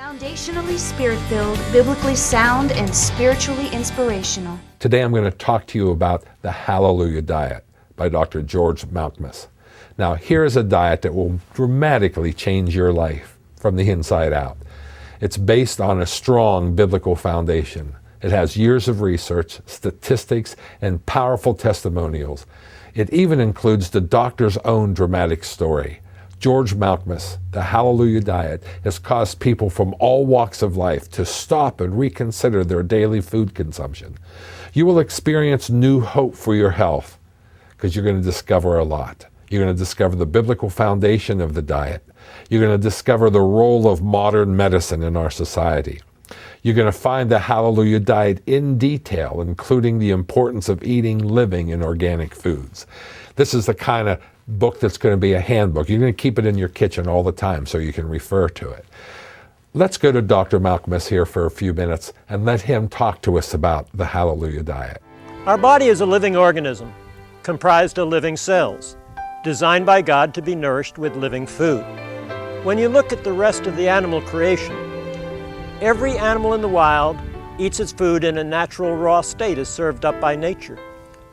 Foundationally spirit-filled, biblically sound, and spiritually inspirational. Today I'm going to talk to you about the Hallelujah Diet by Dr. George Malkmus. Now, here's a diet that will dramatically change your life from the inside out. It's based on a strong biblical foundation. It has years of research, statistics, and powerful testimonials. It even includes the doctor's own dramatic story. George Malkmus, the Hallelujah Diet, has caused people from all walks of life to stop and reconsider their daily food consumption. You will experience new hope for your health because you're going to discover a lot. You're going to discover the biblical foundation of the diet. You're going to discover the role of modern medicine in our society. You're going to find the Hallelujah Diet in detail, including the importance of eating living and organic foods. This is the kind of book that's going to be a handbook. You're going to keep it in your kitchen all the time so you can refer to it. Let's go to Dr. Malkmus here for a few minutes and let him talk to us about the Hallelujah Diet. Our body is a living organism comprised of living cells, designed by God to be nourished with living food. When you look at the rest of the animal creation, every animal in the wild eats its food in a natural raw state as served up by nature.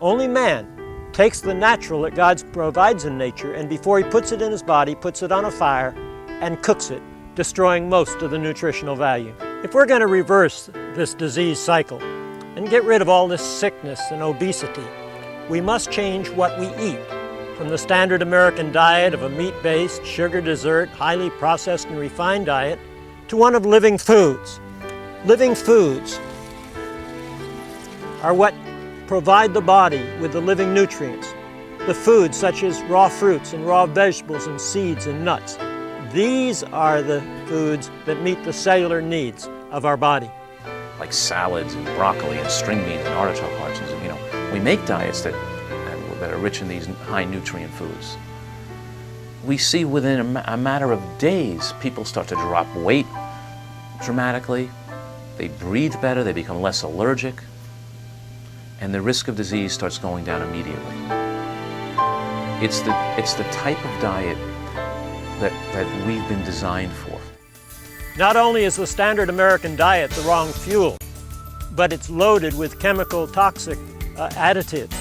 Only man takes the natural that God provides in nature, and before he puts it in his body, puts it on a fire and cooks it, destroying most of the nutritional value. If we're going to reverse this disease cycle and get rid of all this sickness and obesity, we must change what we eat from the standard American diet of a meat-based, sugar dessert, highly processed and refined diet to one of living foods. Living foods are what provide the body with the living nutrients. The foods such as raw fruits and raw vegetables and seeds and nuts. These are the foods that meet the cellular needs of our body. Like salads and broccoli and string beans and artichoke hearts. We make diets that are rich in these high nutrient foods. We see within a matter of days, people start to drop weight dramatically. They breathe better, they become less allergic, and the risk of disease starts going down immediately. It's the type of diet that we've been designed for. Not only is the standard American diet the wrong fuel, but it's loaded with chemical toxic additives.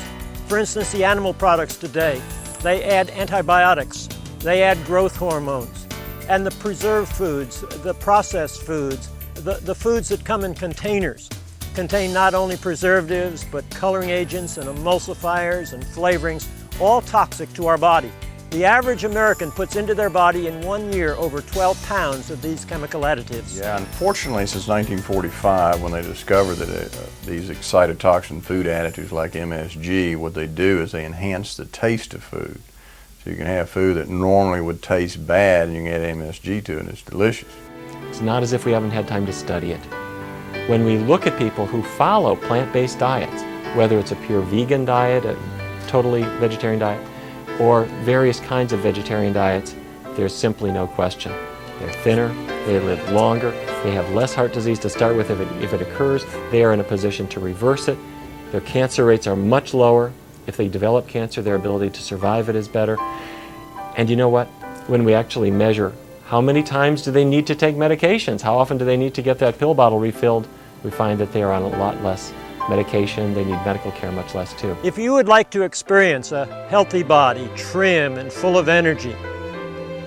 For instance, the animal products today, they add antibiotics, they add growth hormones, and the preserved foods, the processed foods, the foods that come in containers contain not only preservatives, but coloring agents and emulsifiers and flavorings, all toxic to our body. The average American puts into their body in 1 year over 12 pounds of these chemical additives. Yeah, unfortunately, since 1945, when they discovered that these excitotoxin food additives like MSG, what they do is they enhance the taste of food. So you can have food that normally would taste bad and you can add MSG to it and it's delicious. It's not as if we haven't had time to study it. When we look at people who follow plant-based diets, whether it's a pure vegan diet, a totally vegetarian diet, or various kinds of vegetarian diets, there's simply no question. They're thinner, they live longer, they have less heart disease to start with if it occurs, they are in a position to reverse it. Their cancer rates are much lower. If they develop cancer, their ability to survive it is better. And you know what? When we actually measure how many times do they need to take medications, how often do they need to get that pill bottle refilled, we find that they are on a lot less medication, they need medical care much less too. If you would like to experience a healthy body, trim and full of energy,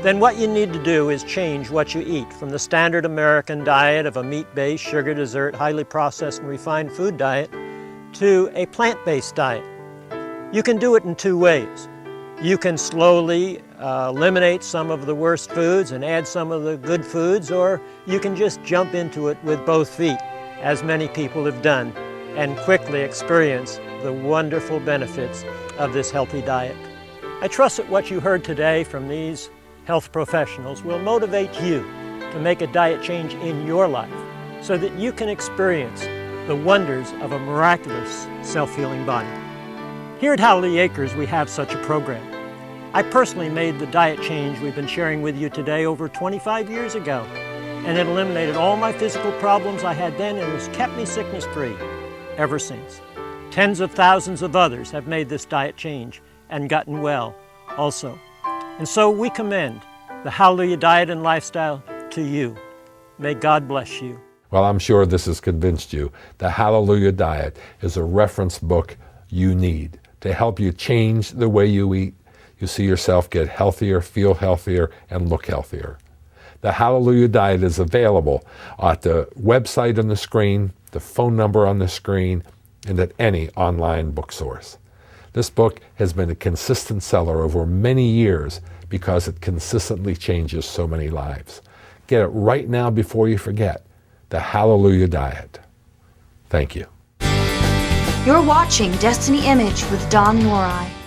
then what you need to do is change what you eat from the standard American diet of a meat-based, sugar dessert, highly processed and refined food diet to a plant-based diet. You can do it in two ways. You can slowly eliminate some of the worst foods and add some of the good foods, or you can just jump into it with both feet, as many people have done, and quickly experience the wonderful benefits of this healthy diet. I trust that what you heard today from these health professionals will motivate you to make a diet change in your life so that you can experience the wonders of a miraculous self-healing body. Here at Hallelujah Acres, we have such a program. I personally made the diet change we've been sharing with you today over 25 years ago, and it eliminated all my physical problems I had then and has kept me sickness-free ever since. Tens of thousands of others have made this diet change and gotten well also. And so we commend the Hallelujah diet and lifestyle to you. May God bless you. Well, I'm sure this has convinced you. The Hallelujah Diet is a reference book you need to help you change the way you eat. You see yourself get healthier, feel healthier, and look healthier. The Hallelujah Diet is available at the website on the screen, the phone number on the screen, and at any online bookstores. This book has been a consistent seller over many years because it consistently changes so many lives. Get it right now before you forget. The Hallelujah Diet. Thank you. You're watching Destiny Image with Don Nori.